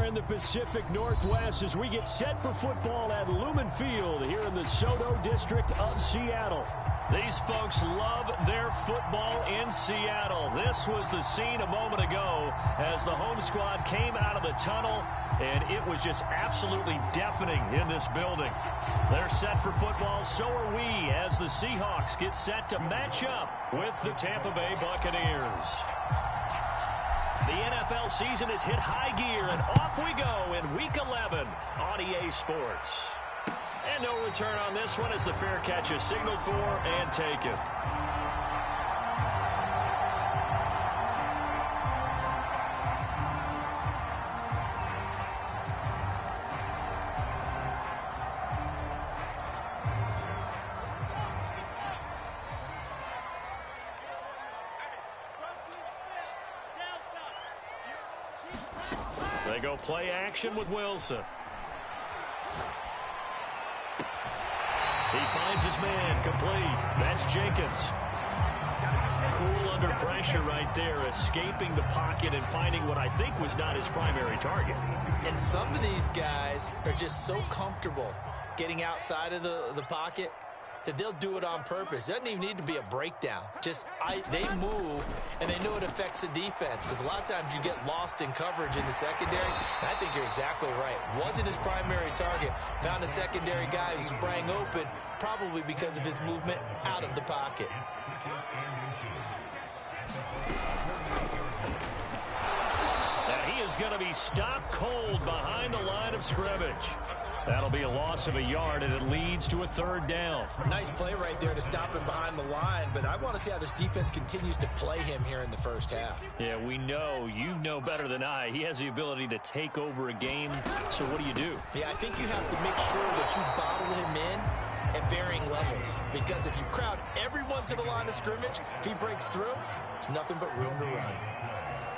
are in the Pacific Northwest as we get set for football at Lumen Field here in the Soto District of Seattle. These folks love their football in Seattle. This was the scene a moment ago as the home squad came out of the tunnel, and it was just absolutely deafening in this building. They're set for football, so are we, as the Seahawks get set to match up with the Tampa Bay Buccaneers. The NFL season has hit high gear, and off we go in Week 11 on EA Sports. And no return on this one as the fair catch is signaled for and taken. They go play action with Wilson. He finds his man complete. That's Jenkins. Cool under pressure right there, escaping the pocket and finding what I think was not his primary target. And some of these guys are just so comfortable getting outside of the pocket that they'll do it on purpose. It doesn't even need to be a breakdown. They move, and they know it affects the defense, because a lot of times you get lost in coverage in the secondary. And I think you're exactly right. Wasn't his primary target. Found a secondary guy who sprang open, probably because of his movement out of the pocket. And he is going to be stopped cold behind the line of scrimmage. That'll be a loss of a yard, and it leads to a third down. Nice play right there to stop him behind the line, but I want to see how this defense continues to play him here in the first half. Yeah, we know. You know better than I. He has the ability to take over a game, so what do? Yeah, I think you have to make sure that you bottle him in at varying levels, because if you crowd everyone to the line of scrimmage, if he breaks through, there's nothing but room to run.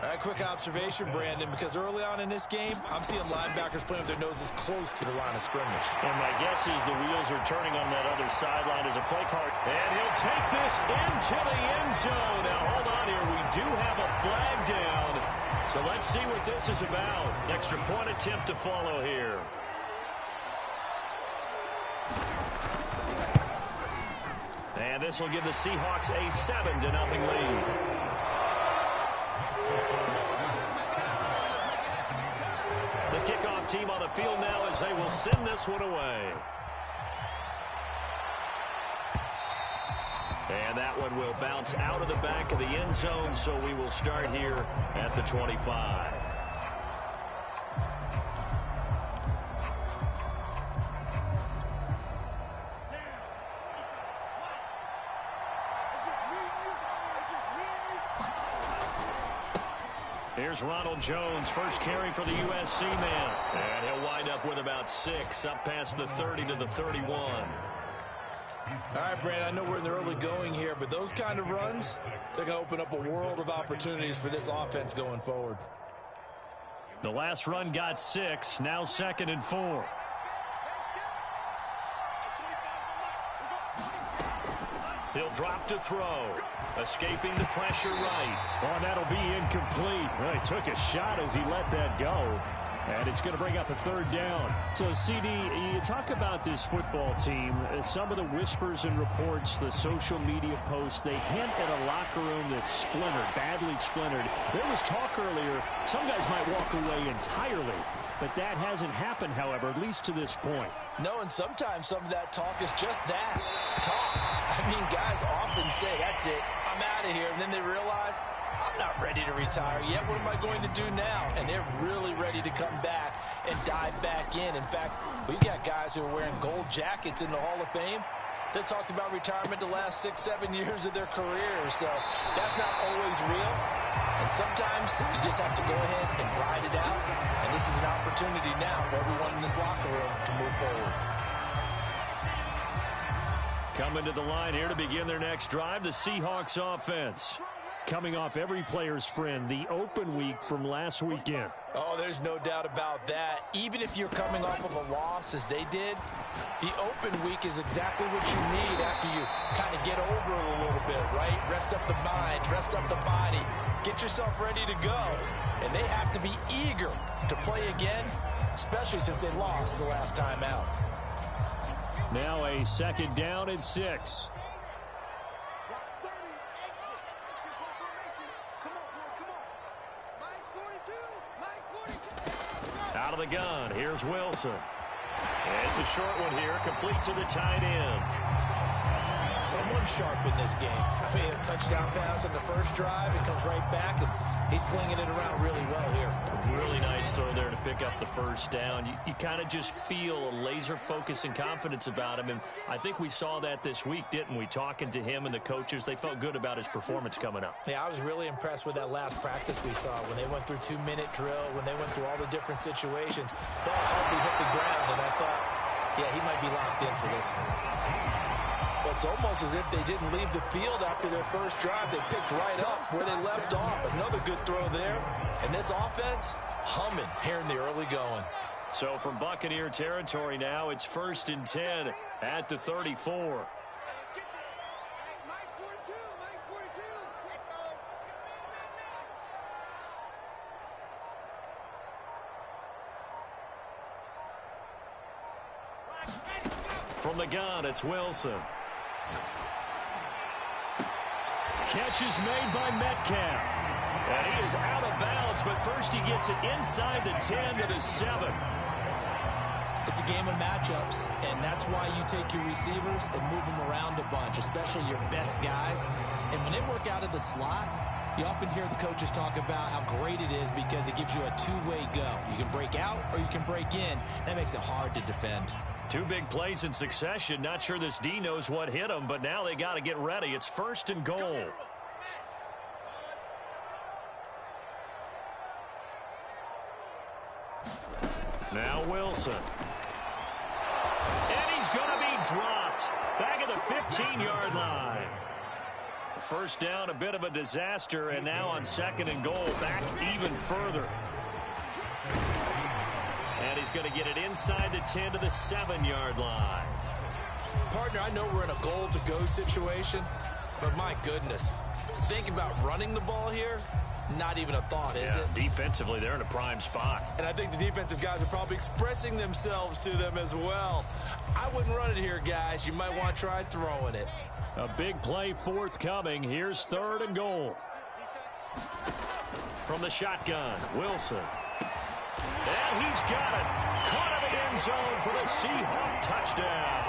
All right, quick observation, Brandon, because early on in this game, I'm seeing linebackers playing with their noses close to the line of scrimmage. And my guess is the wheels are turning on that other sideline as a play card. And he'll take this into the end zone. Now, hold on here. We do have a flag down. So let's see what this is about. Extra point attempt to follow here. And this will give the Seahawks a 7-0 lead. The kickoff team on the field now as they will send this one away. And that one will bounce out of the back of the end zone, so we will start here at the 25. Here's Ronald Jones, first carry for the USC man. And he'll wind up with about 6, up past the 30 to the 31. All right, Brandon, I know we're in the early going here, but those kind of runs, they're going to open up a world of opportunities for this offense going forward. The last run got 6, now 2nd and 4. He'll drop to throw. Escaping the pressure right. Oh, that'll be incomplete. Well, he took a shot as he let that go. And it's going to bring up a third down. So, CD, you talk about this football team. Some of the whispers and reports, the social media posts, they hint at a locker room that's splintered, badly splintered. There was talk earlier, some guys might walk away entirely. But that hasn't happened, however, at least to this point. No, and sometimes some of that talk is just that, talk. I mean, guys often say, that's it, I'm out of here. And then they realize, I'm not ready to retire yet. What am I going to do now? And they're really ready to come back and dive back in. In fact, we got guys who are wearing gold jackets in the Hall of Fame that talked about retirement the last 6-7 years of their careers. So that's not always real. And sometimes you just have to go ahead and ride it out. And this is an opportunity now for everyone in this locker room to move forward. Coming to the line here to begin their next drive, the Seahawks offense. coming off every player's friend, the open week from last weekend. Oh, there's no doubt about that. Even if you're coming off of a loss as they did, the open week is exactly what you need after you kind of get over it a little bit, right? Rest up the mind, rest up the body, get yourself ready to go. And they have to be eager to play again, especially since they lost the last time out. Now a second down and 6. Out of the gun, here's Wilson. And it's a short one here, complete to the tight end. Someone sharp in this game. I mean, a touchdown pass on the first drive. It comes right back, and he's flinging it around really well here. Really nice throw there to pick up the first down. You kind of just feel a laser focus and confidence about him, and I think we saw that this week, didn't we? Talking to him and the coaches, they felt good about his performance coming up. Yeah, I was really impressed with that last practice we saw when they went through 2-minute drill, when they went through all the different situations. Ball hardly hit the ground, and I thought, yeah, he might be locked in for this one. It's almost as if they didn't leave the field after their first drive. They picked right up where they left off. Another good throw there. And this offense, humming here in the early going. So from Buccaneer territory now, it's 1st and 10 at the 34. From the gun, it's Wilson. Catch is made by Metcalf. And he is out of bounds, but first he gets it inside the 10 to the 7. It's a game of matchups, and that's why you take your receivers and move them around a bunch, especially your best guys. And when they work out of the slot, you often hear the coaches talk about how great it is because it gives you a two-way go. You can break out or you can break in. That makes it hard to defend. 2 big plays in succession. Not sure this D knows what hit him, but now they got to get ready. It's 1st and goal. Now Wilson. And he's going to be dropped. Back at the 15-yard line. First down, a bit of a disaster, and now on 2nd and goal, back even further. And he's going to get it inside the 10 to the 7-yard line. Partner, I know we're in a goal-to-go situation, but my goodness, think about running the ball here. Not even a thought, is it? Defensively, they're in a prime spot. And I think the defensive guys are probably expressing themselves to them as well. I wouldn't run it here, guys. You might want to try throwing it. A big play forthcoming. Here's 3rd and goal. From the shotgun, Wilson. And he's got it. Caught in the end zone for the Seahawks touchdown.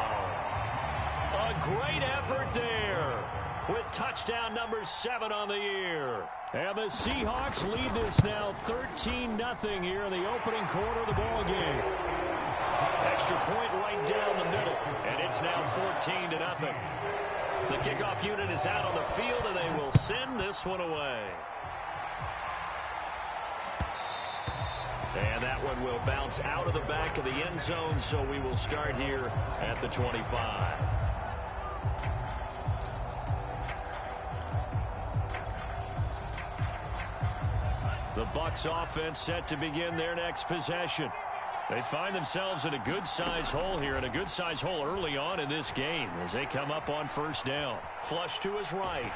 A great effort there with touchdown number 7 on the year. And the Seahawks lead this now 13-0 here in the opening quarter of the ball game. Extra point right down the middle, and it's now 14-0. The kickoff unit is out on the field, and they will send this one away. And that one will bounce out of the back of the end zone, so we will start here at the 25. The Bucs offense set to begin their next possession. They find themselves in a good-sized hole here, and a good-sized hole early on in this game as they come up on 1st down. Flush to his right.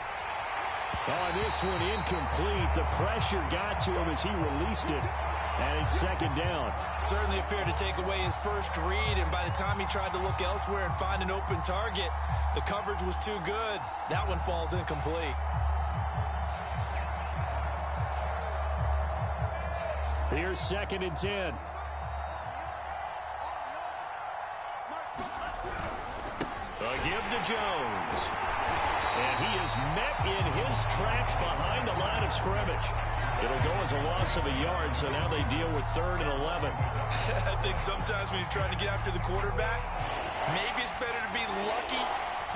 Oh, this one incomplete. The pressure got to him as he released it. And it's 2nd down. Certainly appeared to take away his first read, and by the time he tried to look elsewhere and find an open target, the coverage was too good. That one falls incomplete. Here's 2nd and 10. A give to Jones. And he is met in his tracks behind the line of scrimmage. It'll go as a loss of a yard, so now they deal with 3rd and 11. I think sometimes when you're trying to get after the quarterback, maybe it's better to be lucky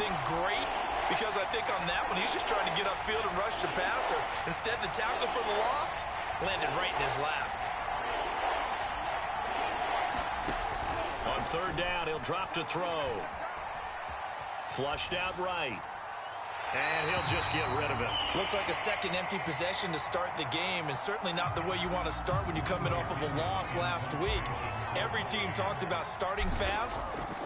than great, because I think on that one, he's just trying to get upfield and rush the passer. Instead, the tackle for the loss landed right in his lap. On 3rd down, he'll drop to throw. Flushed out right. And he'll just get rid of it. Looks like a second empty possession to start the game, and certainly not the way you want to start when you come in off of a loss last week. Every team talks about starting fast.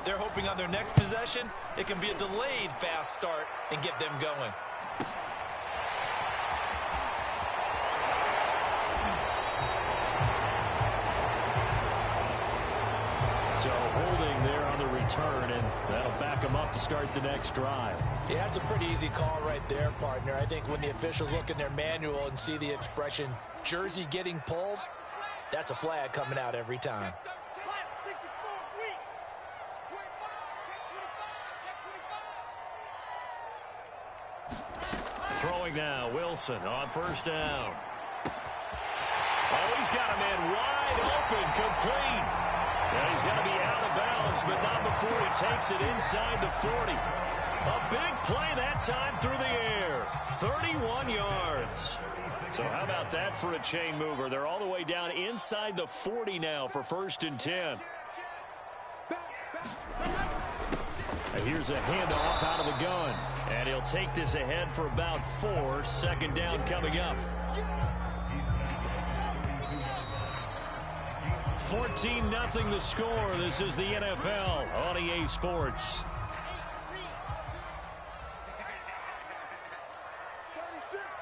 They're hoping on their next possession, it can be a delayed fast start and get them going. So holding there on the return, and that'll back them up to start the next drive. Yeah, that's a pretty easy call right there, partner. I think when the officials look in their manual and see the expression jersey getting pulled, that's a flag coming out every time. Throwing now, Wilson on first down. Oh, he's got a man wide open, complete. Yeah, he's got to be out of bounds, but not before he takes it inside the 40. A big play that time through the air. 31 yards. So how about that for a chain mover? They're all the way down inside the 40 now for 1st and 10. And here's a handoff out of the gun. And he'll take this ahead for about 4. Second down coming up. 14-0 the score. This is the NFL on EA Sports.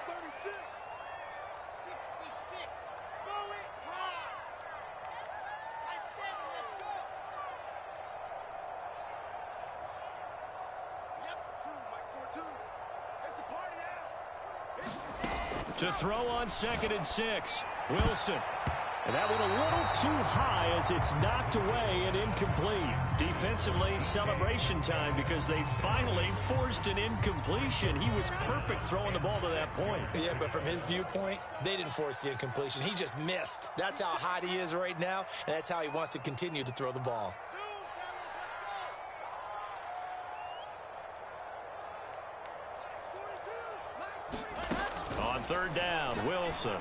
36. 66. Go it hard. I said it. Let's go. Yep, 2. Mike scored 2. It's a party now. To throw on 2nd and 6. Wilson. And that went a little too high as it's knocked away and incomplete. Defensively, celebration time because they finally forced an incompletion. He was perfect throwing the ball to that point. Yeah, but from his viewpoint, they didn't force the incompletion. He just missed. That's how hot he is right now, and that's how he wants to continue to throw the ball. On 3rd down, Wilson.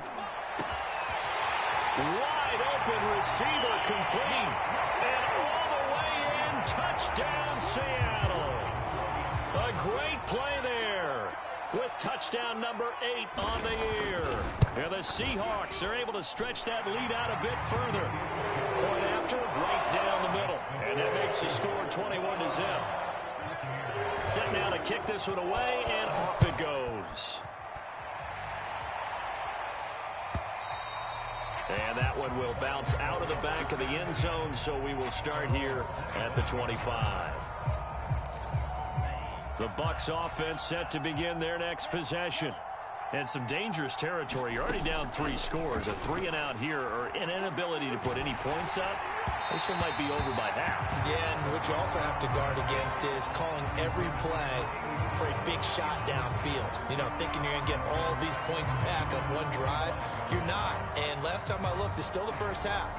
Wide open receiver complete. And all the way in, touchdown Seattle. A great play there with touchdown number 8 on the year. And the Seahawks are able to stretch that lead out a bit further. Point after, right down the middle. And that makes the score 21-0. Set now to kick this one away, and off it goes. And that one will bounce out of the back of the end zone, so we will start here at the 25. The Bucs offense set to begin their next possession. And some dangerous territory. You're already down 3 scores. A 3-and-out here, or an inability to put any points up. This one might be over by half. Yeah, and what you also have to guard against is calling every play for a big shot downfield. You know, thinking you're going to get all these points back on one drive. You're not. And last time I looked, it's still the first half.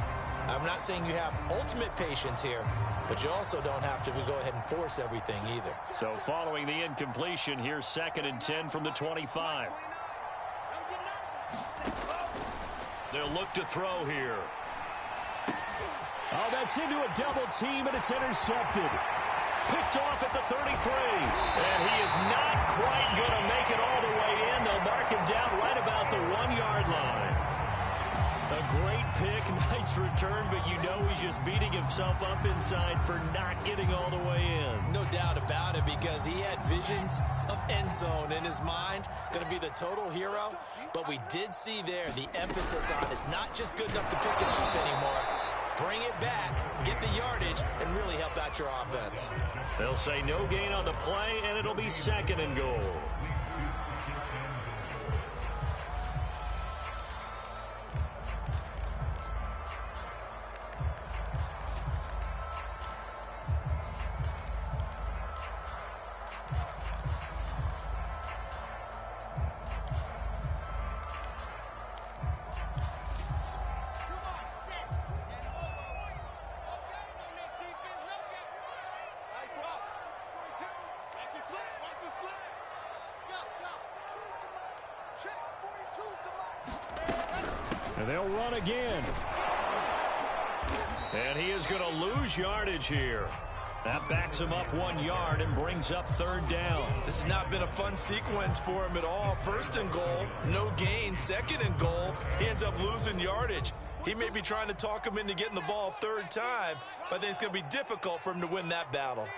I'm not saying you have ultimate patience here, but you also don't have to go ahead and force everything either. So following the incompletion, here's 2nd and 10 from the 25. They'll look to throw here. Oh, that's into a double team, and it's intercepted. Picked off at the 33. And he is not quite going to make it all the way in. They'll mark him down right about the 1-yard line. A great pick, nice return, but you know he's just beating himself up inside for not getting all the way in. No doubt about it, because he had visions of end zone in his mind. Going to be the total hero. But we did see there the emphasis on it's not just good enough to pick it off anymore. Bring it back, get the yardage, and really help out your offense. They'll say no gain on the play, and it'll be 2nd and goal. And they'll run again. And he is going to lose yardage here. That backs him up 1 yard and brings up 3rd down. This has not been a fun sequence for him at all. 1st and goal, no gain. 2nd and goal, he ends up losing yardage. He may be trying to talk him into getting the ball 3rd time, but I think it's going to be difficult for him to win that battle.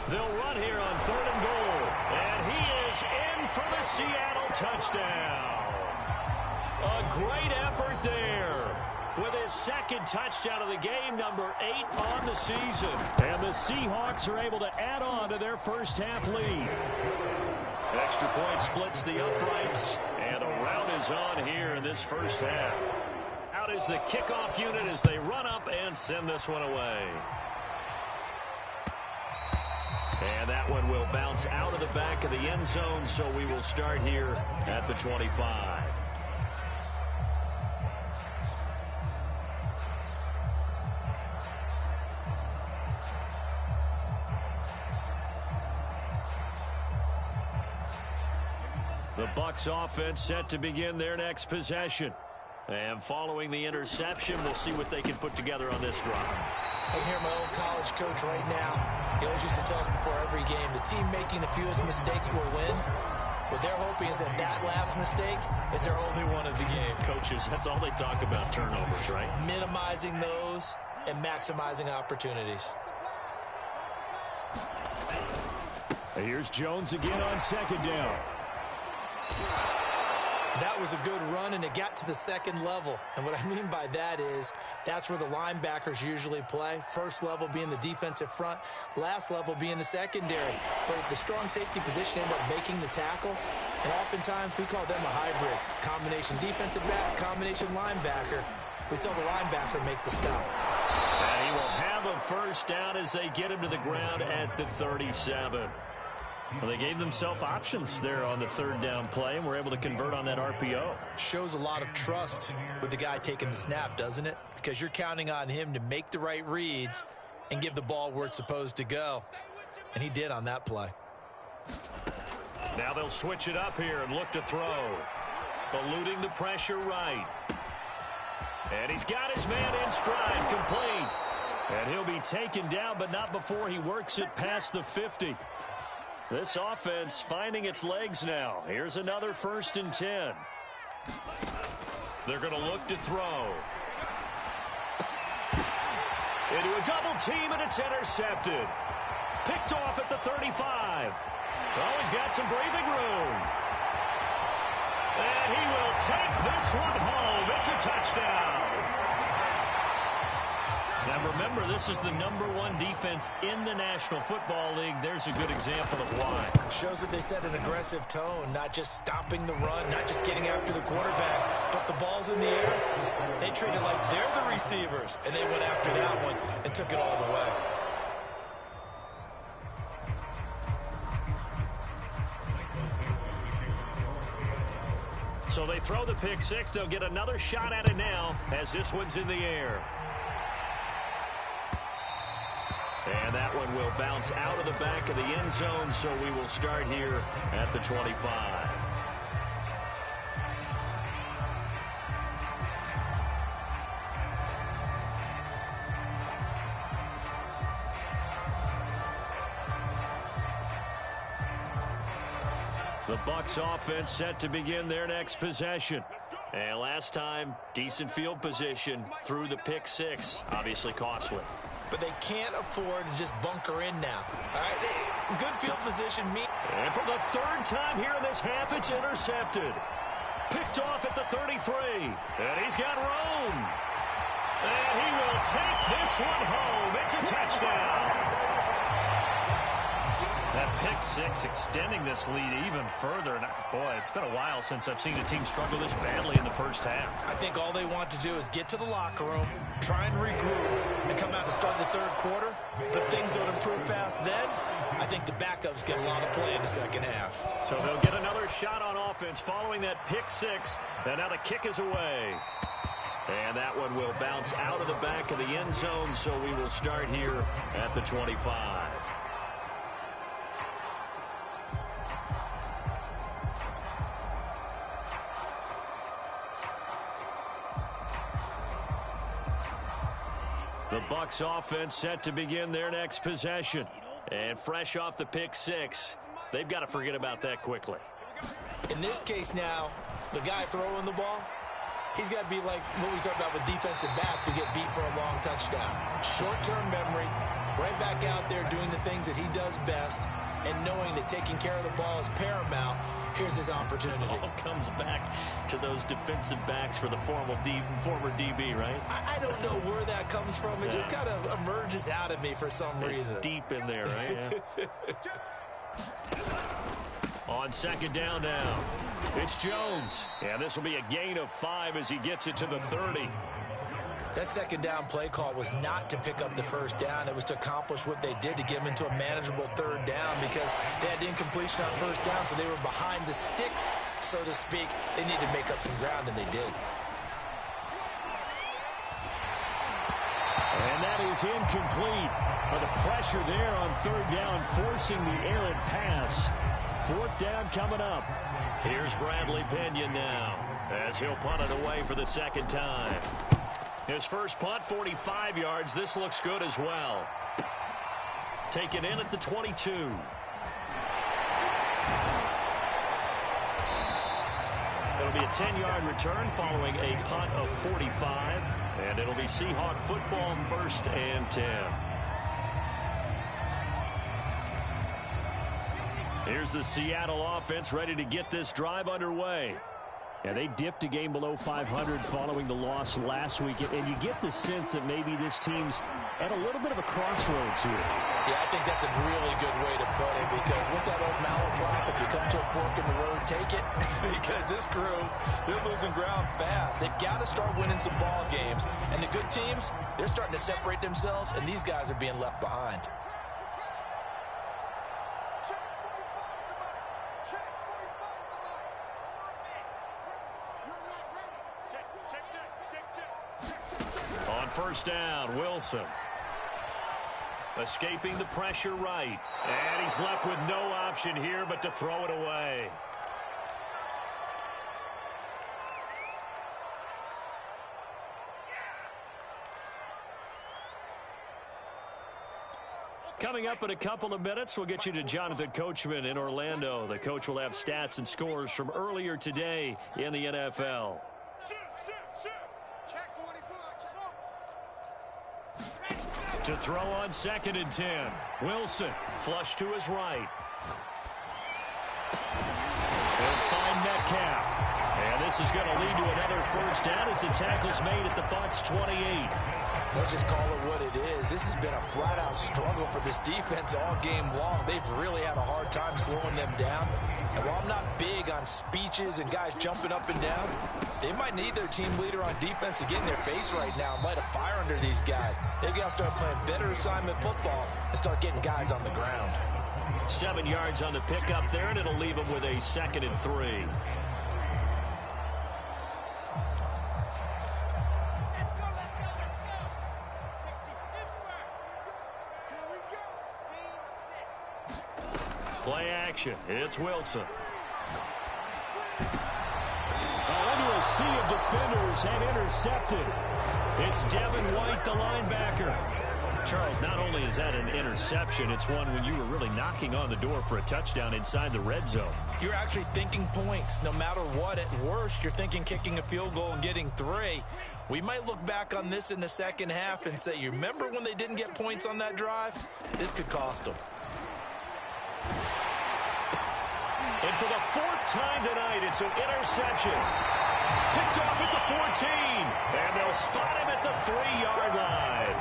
They'll run here on 3rd and goal. And he is in for the Seattle touchdown. A great effort there. With his 2nd touchdown of the game, number 8 on the season. And the Seahawks are able to add on to their first half lead. Extra point splits the uprights, and a rout is on here in this first half. Out is the kickoff unit as they run up and send this one away. And that one will bounce out of the back of the end zone, so we will start here at the 25. The Bucs offense set to begin their next possession. And following the interception, we'll see what they can put together on this drive. I can hear my old college coach right now. He always used to tell us before every game, the team making the fewest mistakes will win. What they're hoping is that that last mistake is their only one of the game. Coaches, that's all they talk about, turnovers, right? Minimizing those and maximizing opportunities. Here's Jones again on 2nd down. That was a good run, and it got to the 2nd level. And what I mean by that is that's where the linebackers usually play. First level being the defensive front, last level being the secondary. But the strong safety position ended up making the tackle, and oftentimes we call them a hybrid. Combination defensive back, combination linebacker. We saw the linebacker make the stop. And he will have a first down as they get him to the ground at the 37. Well, they gave themselves options there on the 3rd down play, and were able to convert on that RPO. Shows a lot of trust with the guy taking the snap, doesn't it? Because you're counting on him to make the right reads and give the ball where it's supposed to go. And he did on that play. Now they'll switch it up here and look to throw. Eluding the pressure right. And he's got his man in stride, complete. And he'll be taken down, but not before he works it past the 50. This offense finding its legs now. Here's another 1st and 10. They're going to look to throw. Into a double team, and it's intercepted. Picked off at the 35. Oh, he's got some breathing room. And he will take this one home. It's a touchdown. Now remember, this is the #1 defense in the National Football League. There's a good example of why. Shows that they set an aggressive tone, not just stopping the run, not just getting after the quarterback, but the ball's in the air. They treat it like they're the receivers, and they went after that one and took it all the way. So they throw the pick six. They'll get another shot at it now as this one's in the air. And that one will bounce out of the back of the end zone, so we will start here at the 25. The Bucs offense set to begin their next possession. And last time, decent field position through the pick six. Obviously costly. But they can't afford to just bunker in now. All right, good field position. And for the 3rd time here in this half, it's intercepted. Picked off at the 33. And he's got room. And he will take this one home. It's a touchdown. That pick six extending this lead even further. And boy, it's been a while since I've seen a team struggle this badly in the first half. I think all they want to do is get to the locker room, try and regroup, and come out and start the 3rd quarter. But if things don't improve fast then, I think the backups get a lot of play in the 2nd half. So they'll get another shot on offense following that pick six. And now the kick is away. And that one will bounce out of the back of the end zone, so we will start here at the 25. The Bucs Seahawks offense set to begin their next possession. And fresh off the pick six, they've got to forget about that quickly. In this case now, the guy throwing the ball, he's got to be like what we talk about with defensive backs who get beat for a long touchdown. Short-term memory, right back out there doing the things that he does best, and knowing that taking care of the ball is paramount. Here's his opportunity. All comes back to those defensive backs for the former DB, right? I don't know where that comes from. It just kind of emerges out of me for some reason. It's deep in there, right? Yeah. On second down now, it's Jones. And this will be a gain of 5 as he gets it to the 30. That second down play call was not to pick up the first down. It was to accomplish what they did to get them into a manageable third down because they had incompletion on first down, so they were behind the sticks, so to speak. They needed to make up some ground, and they did. And that is incomplete. But the pressure there on third down, forcing the errant pass. Fourth down coming up. Here's Bradley Pinion now as he'll punt it away for the second time. His first punt, 45 yards. This looks good as well. Taken in at the 22. It'll be a 10-yard return following a punt of 45. And it'll be Seahawk football, 1st and 10. Here's the Seattle offense ready to get this drive underway. Yeah, they dipped a game below 500 following the loss last week. And you get the sense that maybe this team's at a little bit of a crossroads here. Yeah, I think that's a really good way to put it because what's that old malaprop? If you come to a fork in the road, take it. Because this crew, they're losing ground fast. They've got to start winning some ball games. And the good teams, they're starting to separate themselves, and these guys are being left behind. On first down, Wilson. Escaping the pressure right. And he's left with no option here but to throw it away. Coming up in a couple of minutes, we'll get you to Jonathan Coachman in Orlando. The coach will have stats and scores from earlier today in the NFL. To throw on 2nd and 10. Wilson, flush to his right. He'll find Metcalf. And this is going to lead to another first down as the tackle's made at the Bucs 28. Let's just call it what it is. This has been a flat-out struggle for this defense all game long. They've really had a hard time slowing them down. And while I'm not big on speeches and guys jumping up and down, they might need their team leader on defense to get in their face right now and light a fire under these guys. They've got to start playing better assignment football and start getting guys on the ground. 7 yards on the pickup there, and it'll leave them with a 2nd and 3. Play action. It's Wilson. Into a sea of defenders and intercepted. It's Devin White, the linebacker. Charles, not only is that an interception, it's one when you were really knocking on the door for a touchdown inside the red zone. You're actually thinking points. No matter what, at worst, you're thinking kicking a field goal and getting 3. We might look back on this in the second half and say, you remember when they didn't get points on that drive? This could cost them. And for the 4th time tonight, it's an interception. Picked off at the 14. And they'll spot him at the 3-yard line.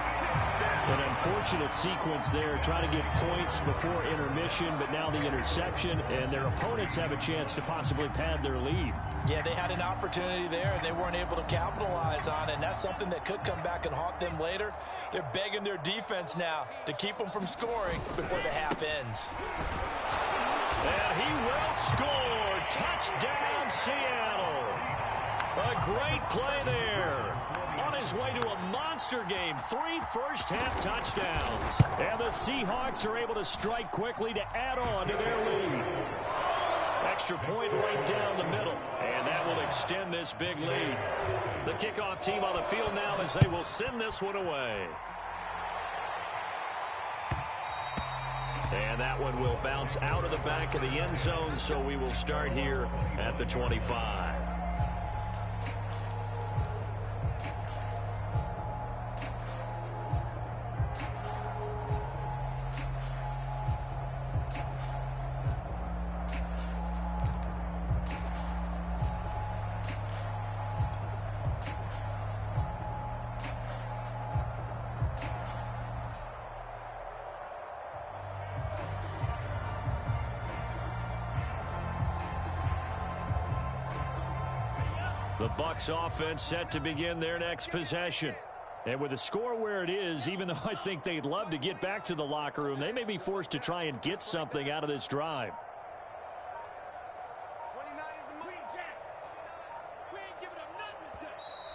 An unfortunate sequence there, trying to get points before intermission, but now the interception, and their opponents have a chance to possibly pad their lead. Yeah, they had an opportunity there, and they weren't able to capitalize on it, and that's something that could come back and haunt them later. They're begging their defense now to keep them from scoring before the half ends. And he will score. Touchdown, Seattle. A great play there. On his way to a monster game. 3 first-half touchdowns. And the Seahawks are able to strike quickly to add on to their lead. Extra point right down the middle. And that will extend this big lead. The kickoff team on the field now as they will send this one away. And that one will bounce out of the back of the end zone, so we will start here at the 25. The Bucs offense set to begin their next possession. And with the score where it is, even though I think they'd love to get back to the locker room, they may be forced to try and get something out of this drive.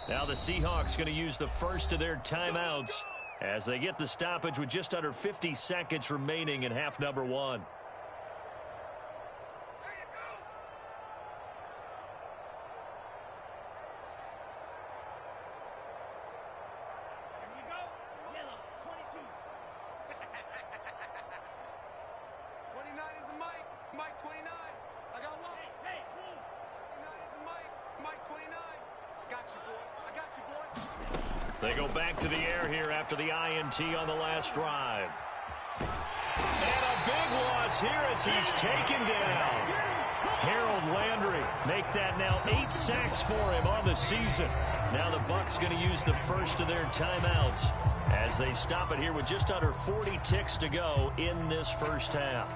Now the Seahawks going to use the first of their timeouts as they get the stoppage with just under 50 seconds remaining in half number one. They go back to the air here after the INT on the last drive. And a big loss here as he's taken down. Harold Landry make that now 8 sacks for him on the season. Now the Bucs going to use the first of their timeouts as they stop it here with just under 40 ticks to go in this first half.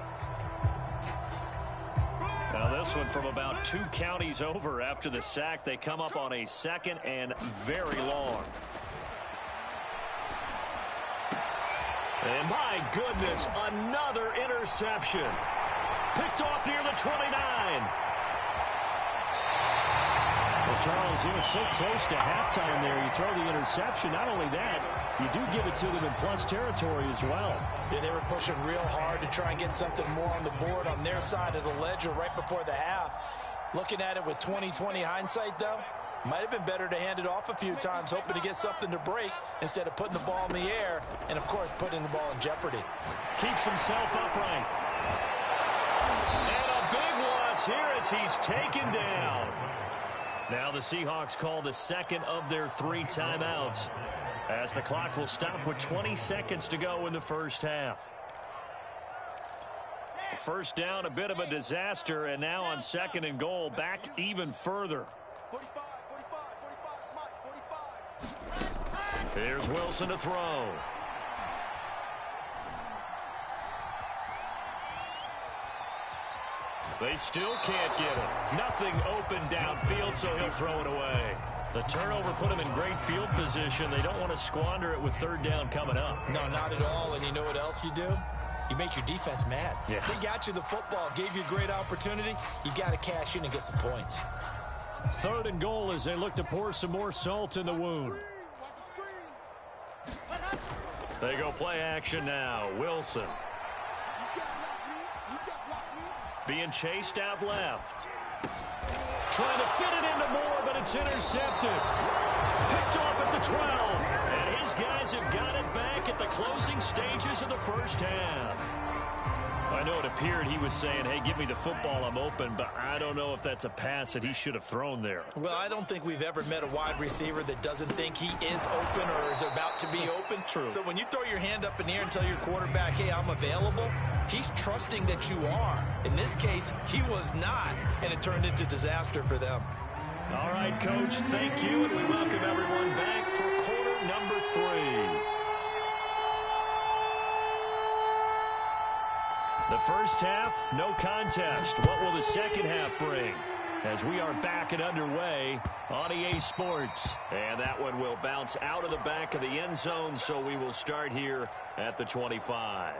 Now this one from about 2 counties over after the sack. They come up on a second and very long. And my goodness, another interception. Picked off near the 29. Well, Charles, you were so close to halftime there. You throw the interception. Not only that, you do give it to them in plus territory as well. Yeah, they were pushing real hard to try and get something more on the board on their side of the ledger right before the half. Looking at it with 20/20 hindsight, though, might have been better to hand it off a few times, hoping to get something to break instead of putting the ball in the air and, of course, putting the ball in jeopardy. Keeps himself upright. And a big loss here as he's taken down. Now the Seahawks call the second of their 3 timeouts as the clock will stop with 20 seconds to go in the first half. First down, a bit of a disaster, and now on second and goal, back even further. Here's Wilson to throw. They still can't get it. Nothing open downfield, so he'll throw it away. The turnover put him in great field position. They don't want to squander it with third down coming up. No, not at all. And you know what else you do? You make your defense mad. Yeah. They got you the football, gave you a great opportunity. You got to cash in and get some points. Third and goal as they look to pour some more salt in the wound. They go play action now. Wilson. Being chased out left. Trying to fit it into Moore, but it's intercepted. Picked off at the 12. And his guys have got it back at the closing stages of the first half. I know it appeared he was saying, hey, give me the football, I'm open, but I don't know if that's a pass that he should have thrown there. Well, I don't think we've ever met a wide receiver that doesn't think he is open or is about to be open. True. So when you throw your hand up in the air and tell your quarterback, hey, I'm available, he's trusting that you are. In this case, he was not, and it turned into disaster for them. All right, Coach, thank you, and we welcome everyone back for quarter number 3. The first half, no contest. What will the second half bring? As we are back and underway on EA Sports. And that one will bounce out of the back of the end zone, so we will start here at the 25.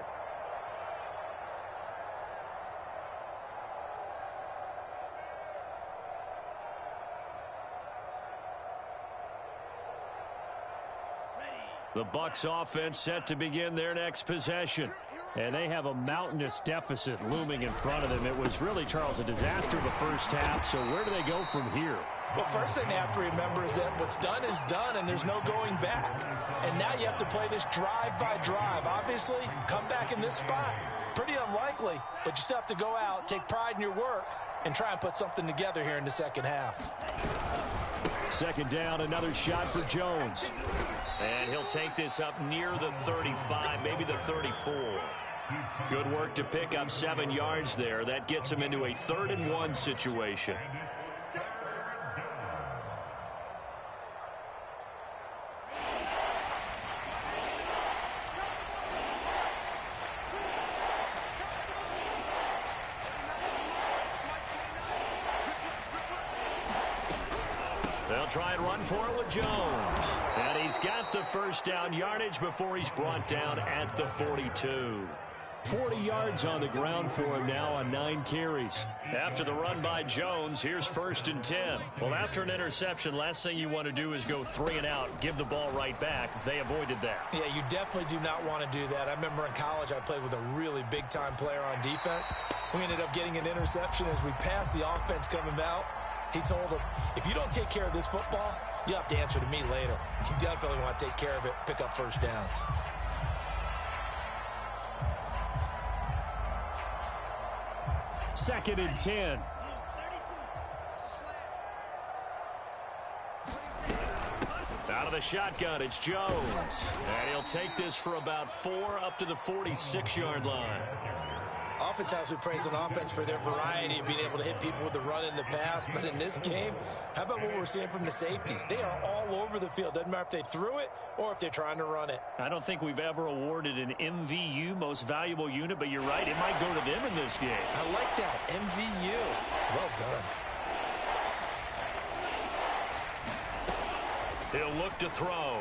The Bucs offense set to begin their next possession. And they have a mountainous deficit looming in front of them. It was really, Charles, a disaster the first half. So where do they go from here? Well, first thing they have to remember is that what's done is done, and there's no going back. And now you have to play this drive by drive. Obviously, come back in this spot. Pretty unlikely, but you still have to go out, take pride in your work, and try and put something together here in the second half. Second down, another shot for Jones. And he'll take this up near the 35, maybe the 34. Good work to pick up 7 yards there. That gets him into a 3rd-and-1 situation. They'll try and run for it with Jones. And he's got the first down yardage before he's brought down at the 42. 40 yards on the ground for him now on 9 carries. After the run by Jones, here's 1st and 10. Well, after an interception, last thing you want to do is go 3 and out, give the ball right back. They avoided that. Yeah, you definitely do not want to do that. I remember in college I played with a really big-time player on defense. We ended up getting an interception as we passed the offense coming out. He told him, if you don't take care of this football, you have to answer to me later. You definitely want to take care of it, pick up first downs. Second and 10. Out of the shotgun, it's Jones. And he'll take this for about 4 up to the 46-yard line. Oftentimes we praise an offense for their variety of being able to hit people with the run in the pass. But in this game, how about what we're seeing from the safeties? They are all over the field. Doesn't matter if they threw it or if they're trying to run it. I don't think we've ever awarded an MVU, most valuable unit, but you're right. It might go to them in this game. I like that. MVU. Well done. He'll look to throw.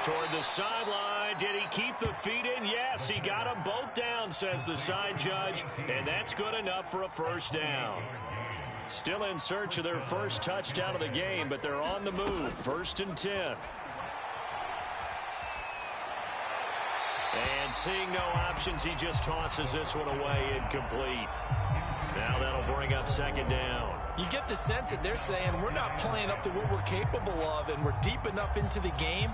Toward the sideline. Did he keep the feet in? Yes, he got them both down, says the side judge. And that's good enough for a first down. Still in search of their first touchdown of the game, but they're on the move. 1st and 10. And seeing no options, he just tosses this one away incomplete. Now that'll bring up 2nd down. You get the sense that they're saying we're not playing up to what we're capable of, and we're deep enough into the game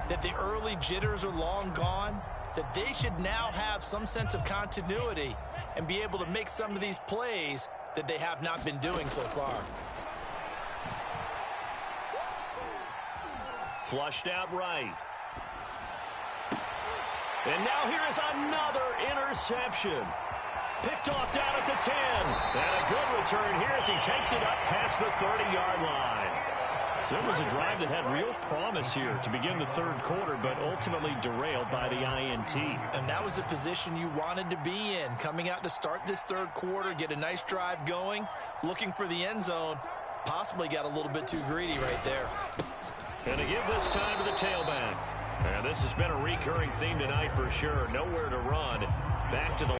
that the early jitters are long gone, that they should now have some sense of continuity and be able to make some of these plays that they have not been doing so far. Flushed out right. And now here is another interception. Picked off down at the 10. And a good return here as he takes it up past the 30-yard line. So it was a drive that had real promise here to begin the 3rd quarter, but ultimately derailed by the INT. And that was the position you wanted to be in, coming out to start this 3rd quarter, get a nice drive going, looking for the end zone. Possibly got a little bit too greedy right there. And to give this time to the tailback. And this has been a recurring theme tonight for sure. Nowhere to run. Back to the